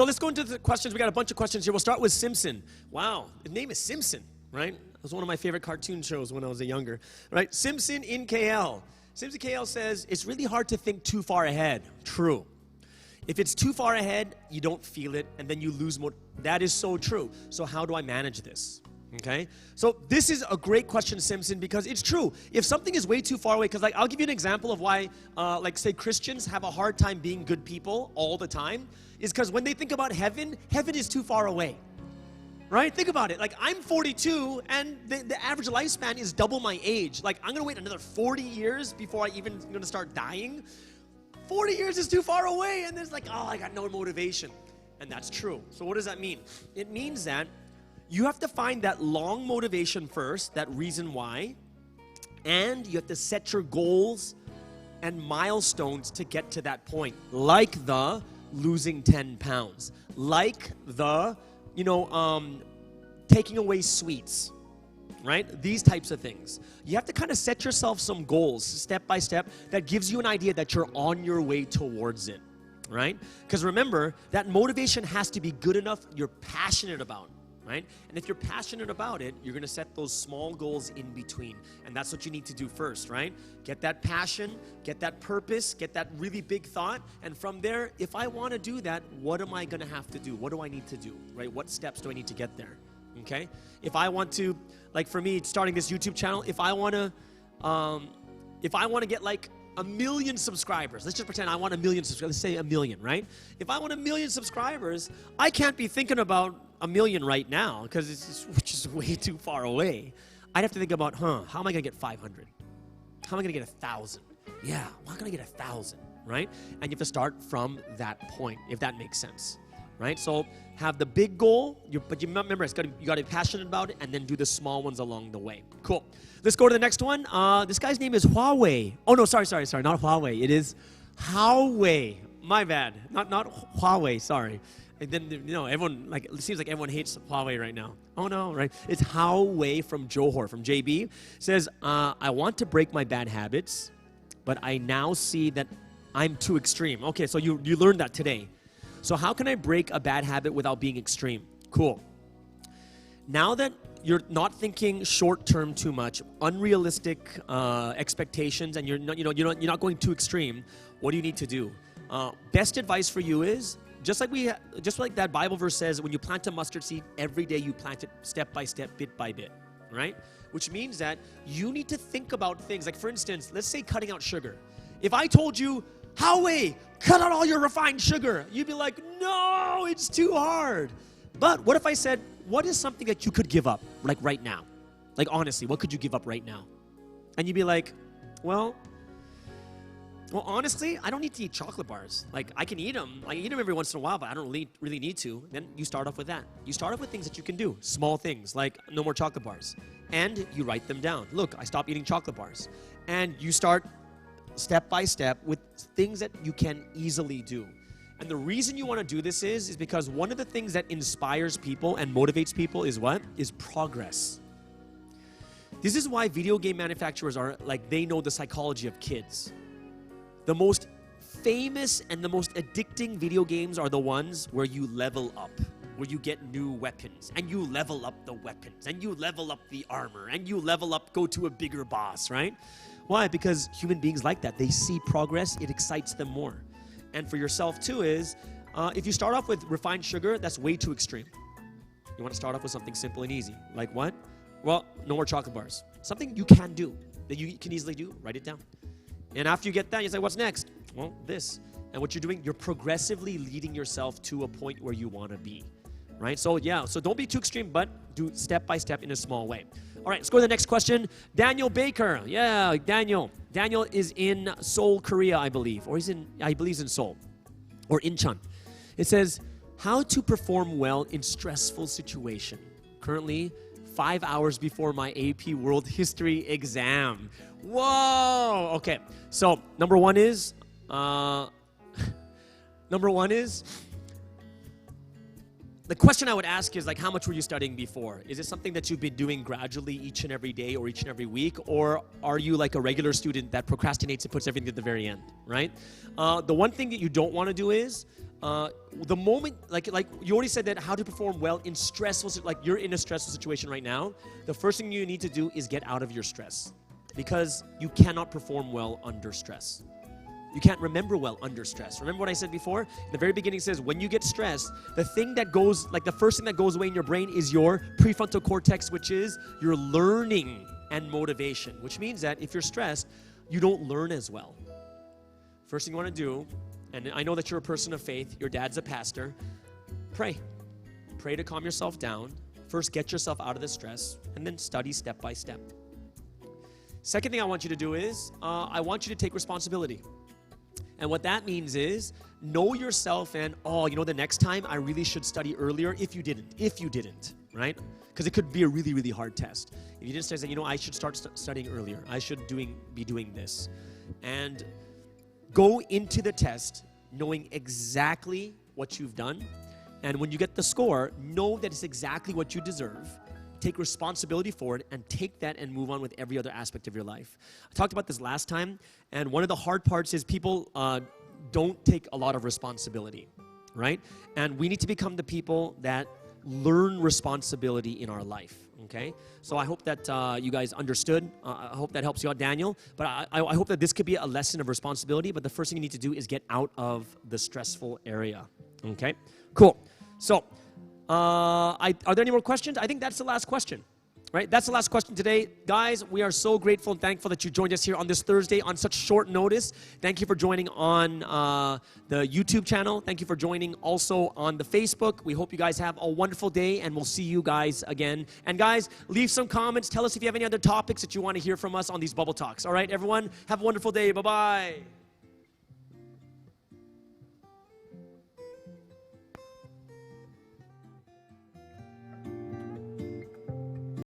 So let's go into the questions. We got a bunch of questions here. We'll start with Simpson. Wow, his name is Simpson, right? It was one of my favorite cartoon shows when I was younger, right? Simpson in KL. Simpson KL says, it's really hard to think too far ahead. True. If it's too far ahead, you don't feel it, and then you lose more. That is so true. So how do I manage this? Okay? So this is a great question, Simpson, because it's true. If something is way too far away, because like I'll give you an example of why, like say Christians have a hard time being good people all the time, is because when they think about heaven, heaven is too far away. Right? Think about it. Like I'm 42 and the average lifespan is double my age. Like I'm going to wait another 40 years before I even going to start dying. 40 years is too far away, and there's like, oh, I got no motivation. And that's true. So what does that mean? It means that you have to find that long motivation first, that reason why, and you have to set your goals and milestones to get to that point, like the losing 10 pounds, like the, taking away sweets, right? These types of things. You have to kind of set yourself some goals step by step that gives you an idea that you're on your way towards it, right? Because remember, that motivation has to be good enough you're passionate about, right? And if you're passionate about it, you're going to set those small goals in between. And that's what you need to do first, right? Get that passion, get that purpose, get that really big thought. And from there, if I want to do that, what am I going to have to do? What do I need to do, right? What steps do I need to get there? Okay? If I want to, like for me, starting this YouTube channel, if I want to get like 1 million subscribers, let's just pretend I want 1 million subscribers, let's say 1 million, right? If I want 1 million subscribers, I can't be thinking about 1 million right now because it's just way too far away. I'd have to think about, how am I going to get 500? How am I going to get 1,000? Yeah, how can I get 1,000, right? And you have to start from that point, if that makes sense, right? So have the big goal, but you remember, you got to be passionate about it, and then do the small ones along the way. Cool. Let's go to the next one. This guy's name is Huawei. Oh, no, sorry, not Huawei. It is Huawei. My bad. Not Huawei, sorry. And then, everyone, like, it seems like everyone hates Huawei right now. Oh, no, right? It's Huawei from Johor, from JB. Says, I want to break my bad habits, but I now see that I'm too extreme. Okay, so you learned that today. So how can I break a bad habit without being extreme? Cool. Now that you're not thinking short-term too much, unrealistic expectations, and you're not going too extreme, what do you need to do? Best advice for you is, just like that Bible verse says, when you plant a mustard seed, every day you plant it step by step, bit by bit, right? Which means that you need to think about things. Like, for instance, let's say cutting out sugar. If I told you, Huawei, cut out all your refined sugar, you'd be like, no, it's too hard. But what if I said, what is something that you could give up, like right now? Like, honestly, what could you give up right now? And you'd be like, well, honestly, I don't need to eat chocolate bars. Like, I can eat them. I eat them every once in a while, but I don't really need to. Then you start off with that. You start off with things that you can do, small things, like no more chocolate bars. And you write them down. Look, I stopped eating chocolate bars. And you start step by step with things that you can easily do. And the reason you want to do this is because one of the things that inspires people and motivates people is what? Is progress. This is why video game manufacturers are like, they know the psychology of kids. The most famous and the most addicting video games are the ones where you level up, where you get new weapons, and you level up the weapons, and you level up the armor, and you level up, go to a bigger boss, right? Why? Because human beings like that. They see progress, it excites them more. And for yourself too is, if you start off with refined sugar, that's way too extreme. You want to start off with something simple and easy. Like what? Well, no more chocolate bars. Something you can do, that you can easily do, write it down. And after you get that, you say, what's next? Well, this. And what you're doing, you're progressively leading yourself to a point where you want to be, right? So yeah, so don't be too extreme, but do step by step in a small way. All right, let's go to the next question. Daniel Baker. Yeah, Daniel. Daniel is in Seoul, Korea, I believe. Or I believe he's in Seoul. Or Incheon. It says, how to perform well in stressful situation. Currently, 5 hours before my AP World History exam. Whoa! Okay, so number one is, the question I would ask is, like, how much were you studying before? Is it something that you've been doing gradually each and every day or each and every week? Or are you like a regular student that procrastinates and puts everything at the very end, right? The one thing that you don't want to do is the moment, like you already said that how to perform well in stressful, like you're in a stressful situation right now, the first thing you need to do is get out of your stress, because you cannot perform well under stress. You can't remember well under stress. Remember what I said before? In the very beginning it says, when you get stressed, the thing that goes, like the first thing that goes away in your brain is your prefrontal cortex, which is your learning and motivation, which means that if you're stressed, you don't learn as well. First thing you want to do, and I know that you're a person of faith, your dad's a pastor, pray. Pray to calm yourself down. First, get yourself out of the stress, and then study step by step. Second thing I want you to do is, I want you to take responsibility. And what that means is, know yourself and, the next time I really should study earlier if you didn't, right? Because it could be a really, really hard test. If you didn't say, I should start studying earlier. I should be doing this. And go into the test knowing exactly what you've done. And when you get the score, know that it's exactly what you deserve. Take responsibility for it and take that and move on with every other aspect of your life. I talked about this last time, and one of the hard parts is people don't take a lot of responsibility, right? And we need to become the people that learn responsibility in our life, okay? So I hope that you guys understood. I hope that helps you out, Daniel. But I hope that this could be a lesson of responsibility, but the first thing you need to do is get out of the stressful area, okay? Cool. So, are there any more questions? I think that's the last question, right? That's the last question today. Guys, we are so grateful and thankful that you joined us here on this Thursday on such short notice. Thank you for joining on the YouTube channel. Thank you for joining also on the Facebook. We hope you guys have a wonderful day, and we'll see you guys again. And guys, leave some comments. Tell us if you have any other topics that you want to hear from us on these Bubble Talks. All right, everyone, have a wonderful day. Bye-bye.